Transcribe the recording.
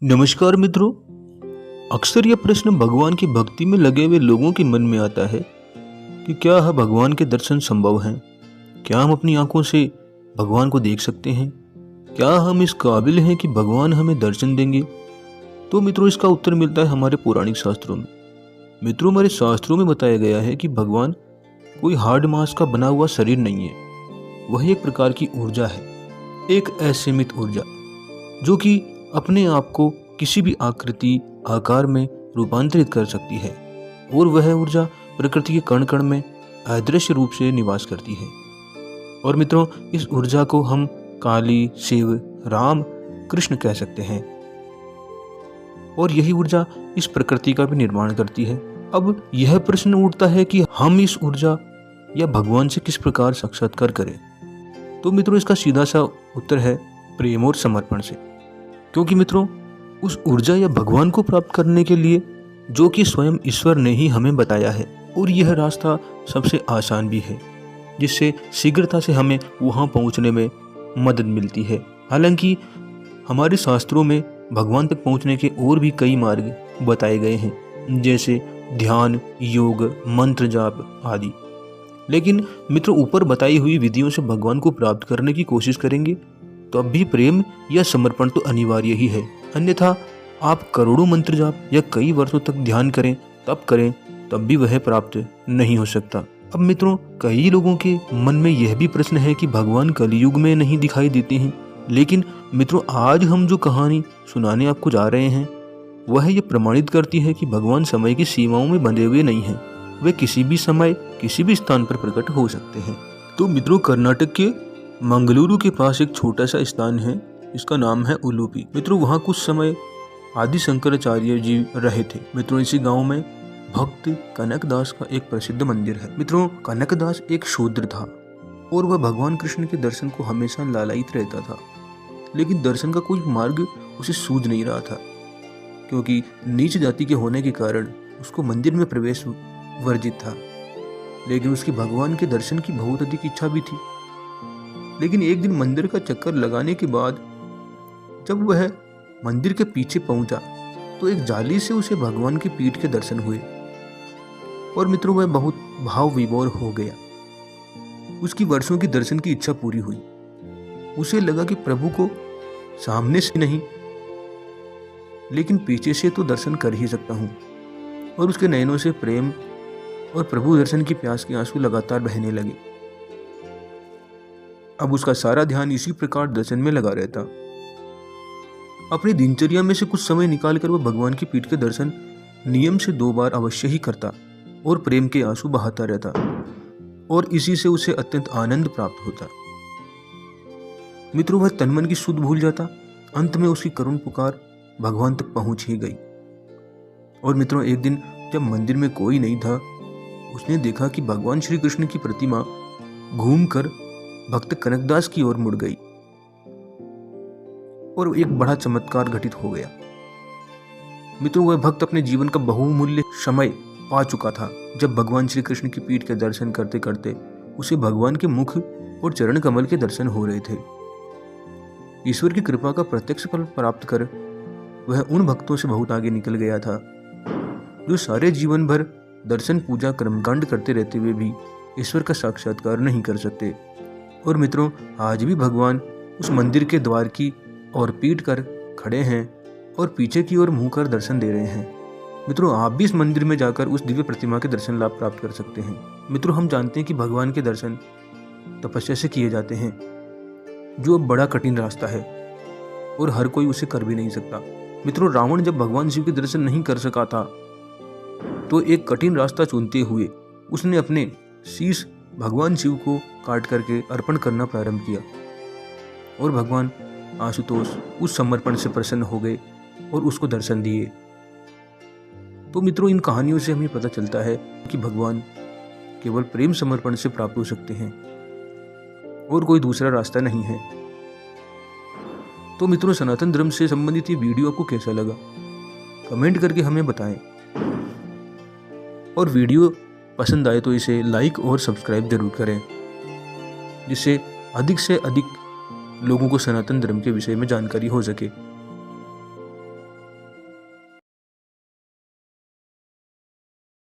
नमस्कार मित्रों। अक्सर यह प्रश्न भगवान की भक्ति में लगे हुए लोगों के मन में आता है कि क्या भगवान के दर्शन संभव हैं? क्या हम अपनी आंखों से भगवान को देख सकते हैं? क्या हम इस काबिल हैं कि भगवान हमें दर्शन देंगे? तो मित्रों, इसका उत्तर मिलता है हमारे पौराणिक शास्त्रों में। मित्रों, हमारे शास्त्रों में बताया गया है कि भगवान कोई हार्ड मांस का बना हुआ शरीर नहीं है। वह एक प्रकार की ऊर्जा है, एक असीमित ऊर्जा जो कि अपने आप को किसी भी आकृति आकार में रूपांतरित कर सकती है, और वह ऊर्जा प्रकृति के कण कण में अदृश्य रूप से निवास करती है। और मित्रों, इस ऊर्जा को हम काली, शिव, राम, कृष्ण कह सकते हैं, और यही ऊर्जा इस प्रकृति का भी निर्माण करती है। अब यह प्रश्न उठता है कि हम इस ऊर्जा या भगवान से किस प्रकार साक्षात्कार करें? तो मित्रों, इसका सीधा सा उत्तर है प्रेम और समर्पण से। क्योंकि मित्रों, उस ऊर्जा या भगवान को प्राप्त करने के लिए जो कि स्वयं ईश्वर ने ही हमें बताया है, और यह रास्ता सबसे आसान भी है, जिससे शीघ्रता से हमें वहां पहुंचने में मदद मिलती है। हालांकि हमारे शास्त्रों में भगवान तक पहुंचने के और भी कई मार्ग बताए गए हैं, जैसे ध्यान, योग, मंत्र जाप आदि। लेकिन मित्रों, ऊपर बताई हुई विधियों से भगवान को प्राप्त करने की कोशिश करेंगे तो अब भी प्रेम या समर्पण तो अनिवार्य ही है। अन्यथा आप करोड़ों मंत्र जाप या कई वर्षों तक ध्यान करें, तब भी वह प्राप्त नहीं हो सकता। अब मित्रों, कई लोगों के मन में यह भी प्रश्न है कि भगवान कलयुग में नहीं दिखाई देते हैं। लेकिन मित्रों, आज हम जो कहानी सुनाने आपको जा रहे हैं वह ये प्रमाणित करती है कि भगवान समय की सीमाओं में बंधे हुए नहीं हैं। वे किसी भी समय किसी भी स्थान पर प्रकट हो सकते हैं। तो मित्रों, कर्नाटक के मंगलुरु के पास एक छोटा सा स्थान है, इसका नाम है उलुपी। मित्रों, वहाँ कुछ समय आदि शंकराचार्य जी रहे थे। मित्रों, इसी गांव में भक्त कनकदास का एक प्रसिद्ध मंदिर है। मित्रों, कनकदास एक शूद्र था और वह भगवान कृष्ण के दर्शन को हमेशा लालायित रहता था, लेकिन दर्शन का कोई मार्ग उसे सूझ नहीं रहा था, क्योंकि नीच जाति के होने के कारण उसको मंदिर में प्रवेश वर्जित था। लेकिन उसकी भगवान के दर्शन की बहुत अधिक इच्छा भी थी। लेकिन एक दिन मंदिर का चक्कर लगाने के बाद जब वह मंदिर के पीछे पहुंचा तो एक जाली से उसे भगवान की पीठ के दर्शन हुए, और मित्रों, वह बहुत भाव विभोर हो गया। उसकी वर्षों की दर्शन की इच्छा पूरी हुई। उसे लगा कि प्रभु को सामने से नहीं, लेकिन पीछे से तो दर्शन कर ही सकता हूं, और उसके नयनों से प्रेम और प्रभु दर्शन की प्यास के आंसू लगातार बहने लगे। अब उसका सारा ध्यान इसी प्रकार दर्शन में लगा रहता। अपनी दिनचर्या में से कुछ समय निकालकर वह भगवान की पीठ के दर्शन नियम से 2 बार अवश्य ही करता और प्रेम के आंसू बहाता रहता, और इसी से उसे अत्यंत आनंद प्राप्त होता। मित्रों, वह तन मन की सुध भूल जाता। अंत में उसकी करुण पुकार भगवान तक पहुंच ही गई। और मित्रों, एक दिन जब मंदिर में कोई नहीं था, उसने देखा कि भगवान श्री कृष्ण की प्रतिमा घूमकर भक्त कनकदास की ओर मुड़ गई, और एक बड़ा चमत्कार घटित हो गया। मित्रों, वह भक्त अपने जीवन का बहुमूल्य समय पा चुका था, जब भगवान श्री कृष्ण की पीठ के दर्शन करते करते उसे भगवान के मुख और चरण कमल के दर्शन हो रहे थे। ईश्वर की कृपा का प्रत्यक्ष फल प्राप्त कर वह उन भक्तों से बहुत आगे निकल गया था, जो सारे जीवन भर दर्शन, पूजा, कर्मकांड करते रहते हुए भी ईश्वर का साक्षात्कार नहीं कर सकते। और मित्रों, आज भी भगवान उस मंदिर के द्वार की ओर पीट कर खड़े हैं और पीछे की ओर मुंह कर दर्शन दे रहे हैं। मित्रों, आप भी इस मंदिर में जाकर उस दिव्य प्रतिमा के दर्शन लाभ प्राप्त कर सकते हैं। मित्रों, हम जानते हैं कि भगवान के दर्शन तपस्या से किए जाते हैं, जो बड़ा कठिन रास्ता है और हर कोई उसे कर भी नहीं सकता। मित्रों, रावण जब भगवान शिव के दर्शन नहीं कर सका था, तो एक कठिन रास्ता चुनते हुए उसने अपने शीश भगवान शिव को काट करके अर्पण करना प्रारंभ किया, और भगवान आशुतोष उस समर्पण से प्रसन्न हो गए और उसको दर्शन दिए। तो मित्रों, इन कहानियों से हमें पता चलता है कि भगवान केवल प्रेम समर्पण से प्राप्त हो सकते हैं और कोई दूसरा रास्ता नहीं है। तो मित्रों, सनातन धर्म से संबंधित ये वीडियो आपको कैसा लगा, कमेंट करके हमें बताएं, और वीडियो पसंद आए तो इसे लाइक और सब्सक्राइब जरूर करें, जिससे अधिक से अधिक लोगों को सनातन धर्म के विषय में जानकारी हो सके।